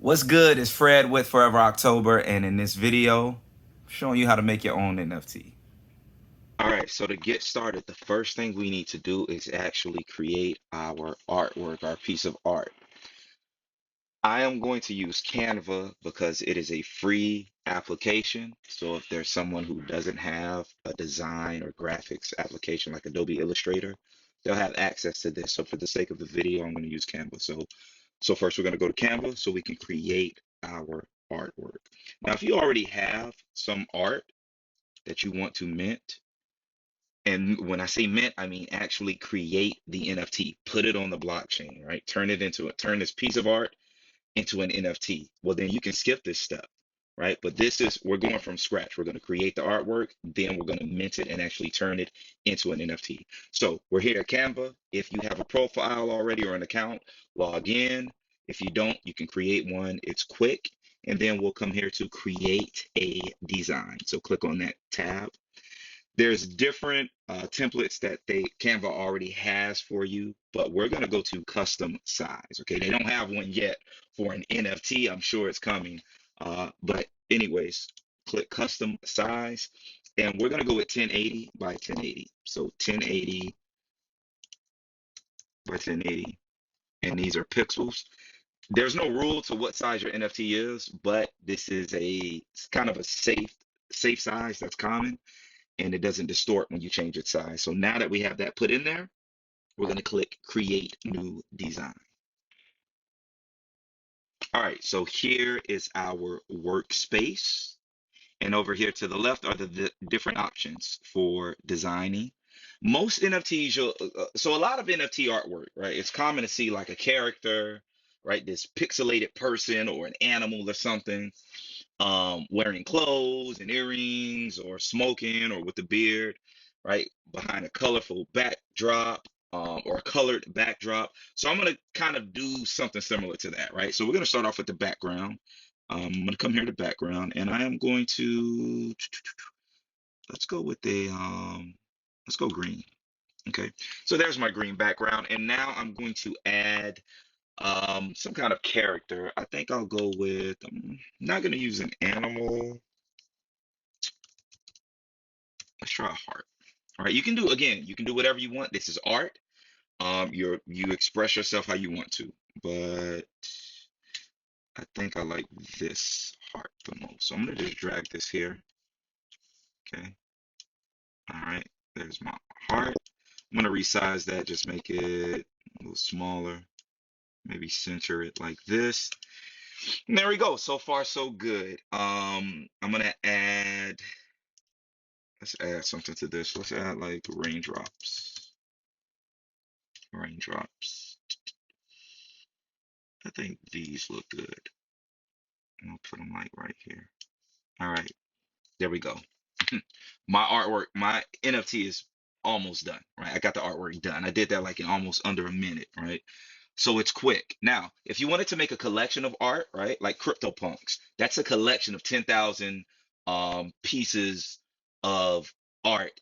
What's good? It's Fred with Forever October, and in this video, I'm showing you how to make your own NFT. All right, so to get started, the first thing we need to do is actually create our artwork, our piece of art. I am going to use Canva because it is a free application. So if there's someone who doesn't have a design or graphics application like Adobe Illustrator, they'll have access to this. So for the sake of the video, I'm going to use Canva. So first we're going to go to Canva so we can create our artwork. Now, if you already have some art that you want to mint, and when I say mint, I mean actually create the NFT, put it on the blockchain, right? Turn this piece of art into an NFT. Well, then you can skip this step, right? But we're going from scratch. We're going to create the artwork, then we're going to mint it and actually turn it into an NFT. So we're here at Canva. If you have a profile already or an account, log in. If you don't, you can create one. It's quick. And then we'll come here to create a design. So click on that tab. There's different templates that Canva already has for you, but we're going to go to custom size. Okay, they don't have one yet for an NFT. I'm sure it's coming. But anyways, click custom size, and we're going to go with 1080 by 1080. So 1080 by 1080, and these are pixels. There's no rule to what size your NFT is, but this is it's kind of a safe size that's common, and it doesn't distort when you change its size. So now that we have that put in there, we're going to click Create New Design. All right, so here is our workspace. And over here to the left are the different options for designing. Most NFTs, so a lot of NFT artwork, right? It's common to see like a character, right? This pixelated person or an animal or something, wearing clothes and earrings or smoking or with a beard, right, behind a colorful backdrop, or a colored backdrop. So I'm going to kind of do something similar to that, right? So we're going to start off with the background. I'm going to come here to background, and I am going to let's go with let's go green. Okay, so there's my green background, and now I'm going to add some kind of character. I think I'll go with, I'm not going to use an animal. Let's try a heart. All right, you can do, again, you can do whatever you want. This is art. You express yourself how you want to, but I think I like this heart the most. So I'm gonna just drag this here. Okay. All right. There's my heart. I'm gonna resize that, just make it a little smaller. Maybe center it like this. And there we go. So far, so good. I'm gonna add. Let's add something to this. Let's add like raindrops. Raindrops. I think these look good. I'll put them like right here. All right, there we go. My artwork, my NFT is almost done, right? I got the artwork done. I did that like in almost under a minute, right? So it's quick. Now, if you wanted to make a collection of art, right, like CryptoPunks, that's a collection of 10,000 pieces of art,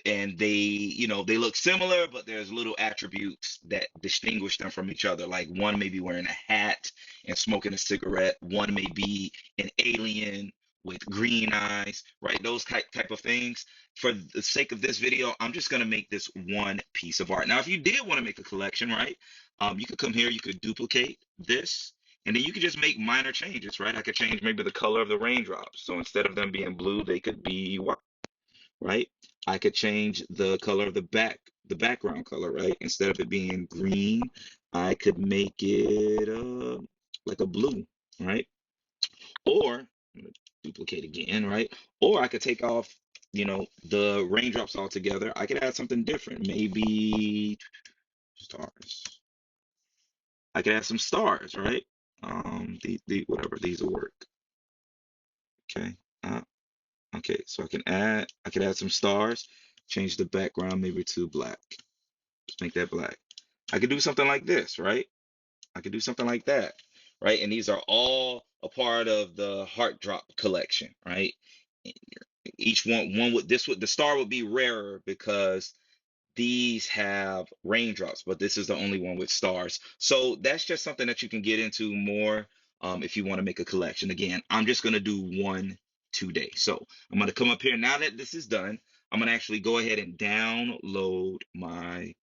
and they look similar, but there's little attributes that distinguish them from each other. Like one may be wearing a hat and smoking a cigarette, one may be an alien with green eyes, right? Those type of things. For the sake of this video, I'm just going to make this one piece of art. Now if you did want to make a collection, right, you could come here, you could duplicate this, and then you could just make minor changes, right? I could change maybe the color of the raindrops, so instead of them being blue, they could be white, right? I could change the color of the background color, right? Instead of it being green, I could make it like a blue, right? Or I'm gonna duplicate again, right? Or I could take off, the raindrops altogether. I could add something different, maybe stars. I could add some stars, right? The whatever, these will work. Okay. Okay, so I could add some stars, change the background maybe to black. Just make that black. I could do something like this, right? I could do something like that, right? And these are all a part of the heart drop collection, right? Each one would this would the star would be rarer because these have raindrops, but this is the only one with stars. So that's just something that you can get into more. if you want to make a collection. Again, I'm just going to do one today. So I'm going to come up here. Now that this is done, I'm going to actually go ahead and download my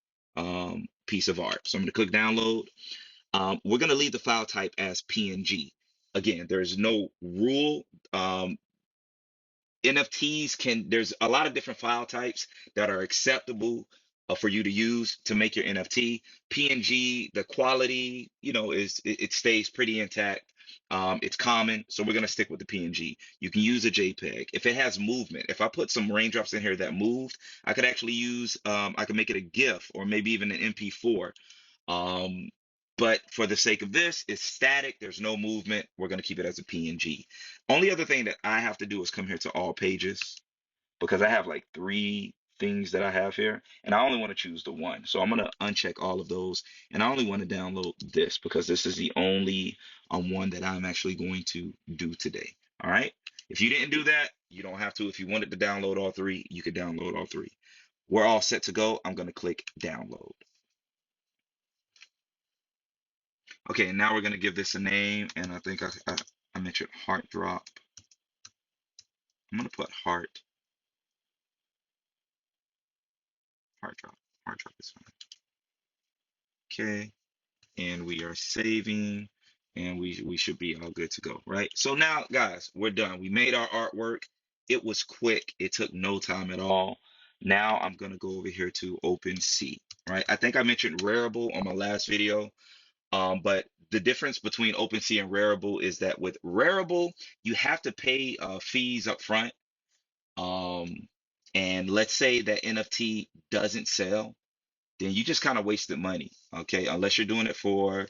piece of art. So I'm going to click download. We're going to leave the file type as PNG. Again, there's no rule. NFTs there's a lot of different file types that are acceptable for you to use to make your NFT. PNG, the quality, it stays pretty intact. It's common, so we're gonna stick with the PNG. You can use a JPEG. If it has movement, if I put some raindrops in here that moved, I could actually use, I could make it a GIF or maybe even an MP4. Um, but for the sake of this, it's static. There's no movement. We're going to keep it as a PNG. Only other thing that I have to do is come here to all pages because I have like 3 things that I have here, and I only want to choose the one. So I'm going to uncheck all of those, and I only want to download this because this is the only one that I'm actually going to do today. All right. If you didn't do that, you don't have to. If you wanted to download all 3, you could download all 3. We're all set to go. I'm going to click download. Okay, and now we're going to give this a name, and I think I mentioned heart drop. I'm going to put heart drop. Heart drop is fine. Okay, and we are saving, and we should be all good to go, right? So now, guys, we're done. We made our artwork. It was quick. It took no time at all. Now I'm going to go over here to OpenSea, right? I think I mentioned Rarible on my last video. But the difference between OpenSea and Rarible is that with Rarible, you have to pay fees up front. Um, and let's say that NFT doesn't sell, then you just kind of wasted money, okay? Unless you're doing it for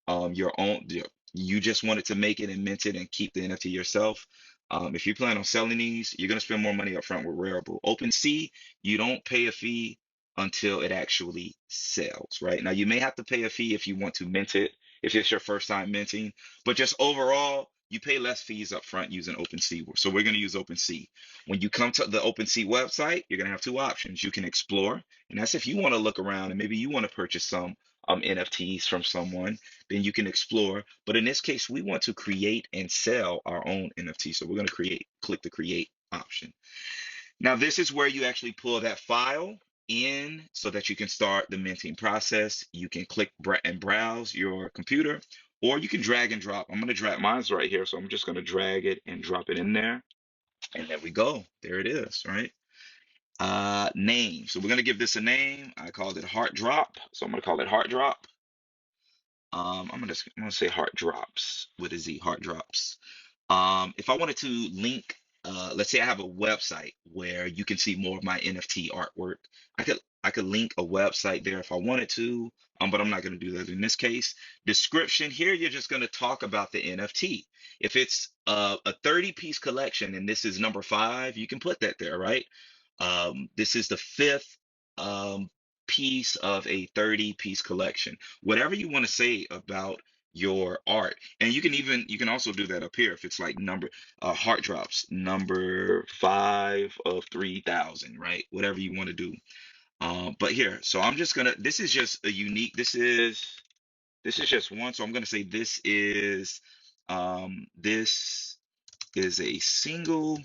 your own, you just wanted to make it and mint it and keep the NFT yourself. If you plan on selling these, you're gonna spend more money up front with Rarible. OpenSea, you don't pay a fee until it actually sells, right? Now you may have to pay a fee if you want to mint it, if it's your first time minting, but just overall, you pay less fees up front using OpenSea. So we're gonna use OpenSea. When you come to the OpenSea website, you're gonna have 2 options. You can explore, and that's if you want to look around and maybe you want to purchase some NFTs from someone, then you can explore. But in this case, we want to create and sell our own NFT. So we're going to click the create option. Now, this is where you actually pull that file in so that you can start the minting process. You can click and browse your computer, or you can drag and drop. I'm going to drag, mine's right here. So I'm just going to drag it and drop it in there. And there we go. There it is, right? Name. So we're gonna give this a name. I called it Heart Drop, so I'm gonna call it Heart Drop. I'm gonna say Heart Drops with a Z. Heart Drops. If I wanted to link, let's say I have a website where you can see more of my NFT artwork. I could link a website there if I wanted to, but I'm not gonna do that in this case. Description here, you're just gonna talk about the NFT. If it's a 30-piece collection and this is number 5, you can put that there, right? This is the 5th piece of a 30-piece collection. Whatever you want to say about your art, and you can also do that up here if it's like number heart drops number 5 of 3,000, right? Whatever you want to do. But here, so I'm just gonna. This is just a unique. This is just one. So I'm gonna say this is a single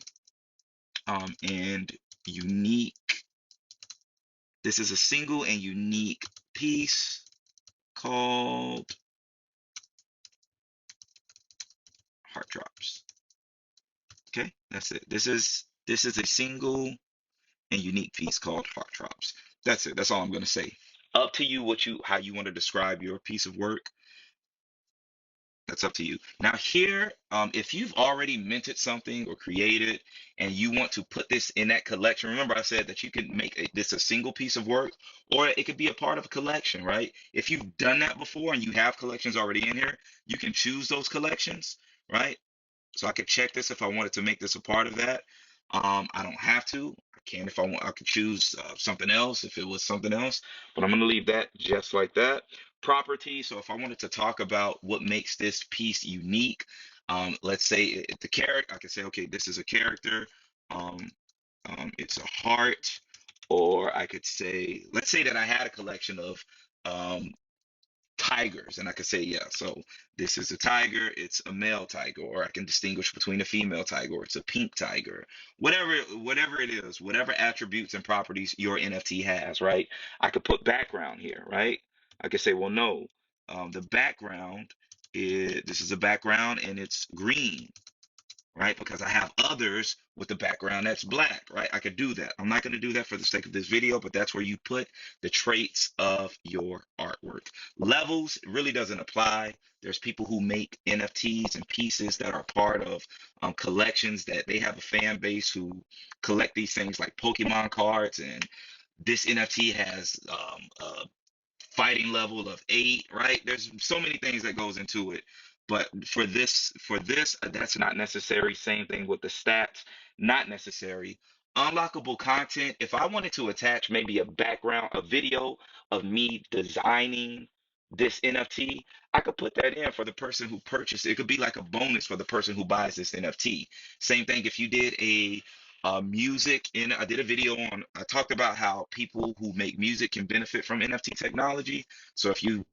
and unique. This is a single and unique piece called Heart Drops. Okay, that's it. This is a single and unique piece called Heart Drops. That's it. That's all I'm gonna say. Up to you how you want to describe your piece of work. That's up to you. Now here, if you've already minted something or created and you want to put this in that collection, remember I said that you can make this a single piece of work, or it could be a part of a collection, right? If you've done that before and you have collections already in here, you can choose those collections, right? So I could check this if I wanted to make this a part of that. I don't have to. I can if I want. I could choose something else if it was something else, but I'm going to leave that just like that. Property. So if I wanted to talk about what makes this piece unique, let's say the character, I could say, okay, this is a character. Um, it's a heart, or I could say, let's say that I had a collection of um, tigers, and I could say, yeah, so this is a tiger, it's a male tiger, or I can distinguish between a female tiger, or it's a pink tiger, whatever it is, whatever attributes and properties your NFT has, right? I could put background here, right? I could say, well, no, the background is, this is a background and it's green, right? Because I have others with the background that's black, right? I could do that. I'm not going to do that for the sake of this video, but that's where you put the traits of your artwork. Levels really doesn't apply. There's people who make NFTs and pieces that are part of collections that they have a fan base who collect these things like Pokemon cards, and this NFT has fighting level of 8, right? There's so many things that goes into it. But for this, that's not necessary. Same thing with the stats, not necessary. Unlockable content, if I wanted to attach maybe a background, a video of me designing this NFT, I could put that in for the person who purchased it. It could be like a bonus for the person who buys this NFT. Same thing if you did a music, and I did a video on, I talked about how people who make music can benefit from NFT technology. So if you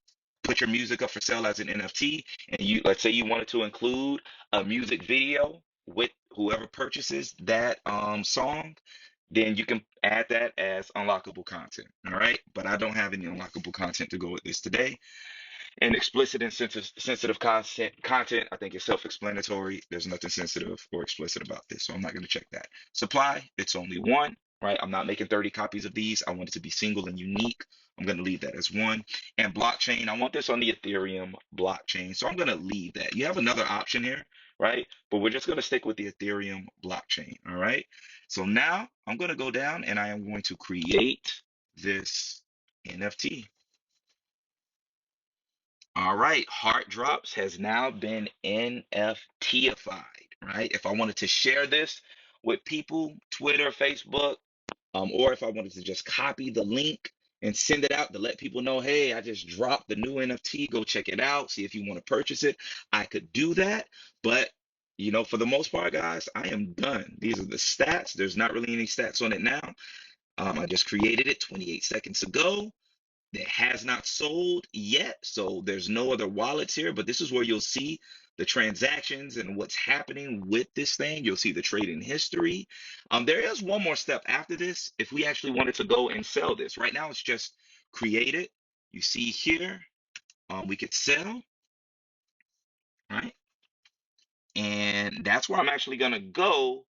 put your music up for sale as an NFT, and you, let's say you wanted to include a music video with whoever purchases that song, then you can add that as unlockable content. All right, but I don't have any unlockable content to go with this today. And explicit and sensitive content, I think is self-explanatory. There's nothing sensitive or explicit about this, so I'm not going to check that. Supply, it's only one, right? I'm not making 30 copies of these. I want it to be single and unique. I'm going to leave that as one. And blockchain, I want this on the Ethereum blockchain, so I'm going to leave that. You have another option here, right? But we're just going to stick with the Ethereum blockchain, all right? So now I'm going to go down and I am going to create this NFT. All right, Heart Drops has now been NFTified, right? If I wanted to share this with people, Twitter, Facebook, or if I wanted to just copy the link and send it out to let people know, hey, I just dropped the new NFT, go check it out, see if you want to purchase it, I could do that. But, you know, for the most part, guys, I am done. These are the stats. There's not really any stats on it now. I just created it 28 seconds ago. That has not sold yet, so there's no other wallets here, but this is where you'll see the transactions and what's happening with this thing. You'll see the trading history. There is one more step after this. If we actually wanted to go and sell this, right now it's just created. You see here, we could sell, right? And that's where I'm actually gonna go.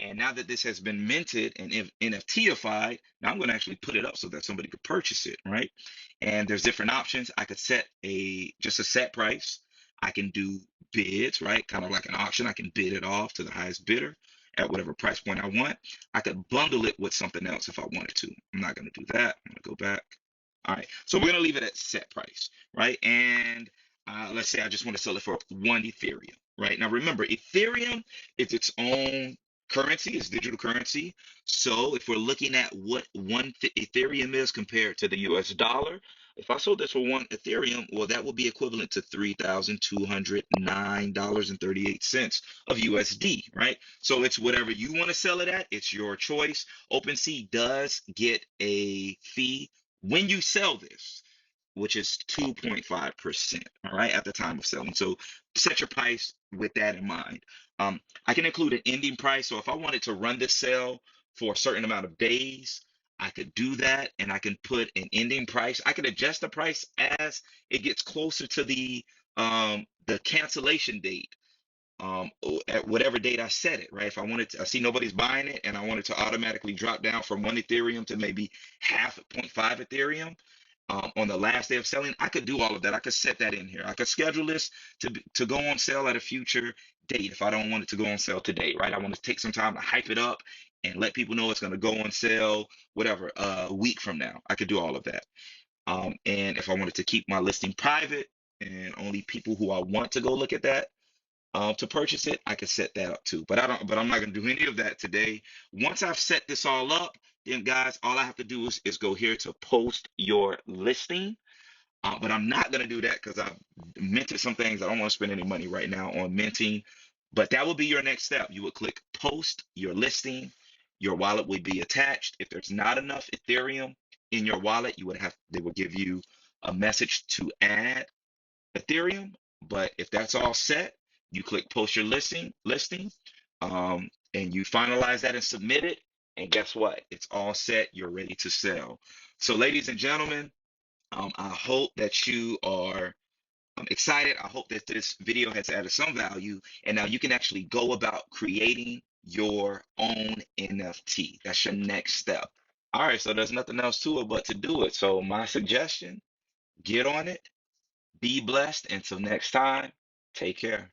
And now that this has been minted and NFTified, now I'm going to actually put it up so that somebody could purchase it, right? And there's different options. I could set just a set price. I can do bids, right? Kind of like an auction. I can bid it off to the highest bidder at whatever price point I want. I could bundle it with something else if I wanted to. I'm not going to do that. I'm going to go back. All right, so we're going to leave it at set price, right? And let's say I just want to sell it for 1 Ethereum, right? Now remember, Ethereum is its own currency, it's digital currency. So if we're looking at what one Ethereum is compared to the US dollar, if I sold this for 1 Ethereum, well, that would be equivalent to $3,209.38 of USD, right? So it's whatever you want to sell it at, it's your choice. OpenSea does get a fee when you sell this, which is 2.5%, all right, at the time of selling. So set your price with that in mind. I can include an ending price. So if I wanted to run this sale for a certain amount of days, I could do that, and I can put an ending price. I could adjust the price as it gets closer to the cancellation date, at whatever date I set it, right? If I wanted to, I see nobody's buying it, and I wanted to automatically drop down from 1 Ethereum to maybe half 0.5 Ethereum, on the last day of selling, I could do all of that. I could set that in here. I could schedule this to go on sale at a future date if I don't want it to go on sale today, right? I want to take some time to hype it up and let people know it's going to go on sale, whatever, a week from now. I could do all of that. And if I wanted to keep my listing private and only people who I want to go look at that, to purchase it, I could set that up too. But I'm not gonna do any of that today. Once I've set this all up, then guys, all I have to do is go here to post your listing. But I'm not gonna do that because I've minted some things. I don't want to spend any money right now on minting. But that will be your next step. You would click post your listing. Your wallet would be attached. If there's not enough Ethereum in your wallet, they would give you a message to add Ethereum. But if that's all set, you click post your listing, and you finalize that and submit it. And guess what? It's all set. You're ready to sell. So, ladies and gentlemen, I hope that you are excited. I hope that this video has added some value. And now you can actually go about creating your own NFT. That's your next step. All right, so there's nothing else to it but to do it. So my suggestion, get on it, be blessed. Until next time, take care.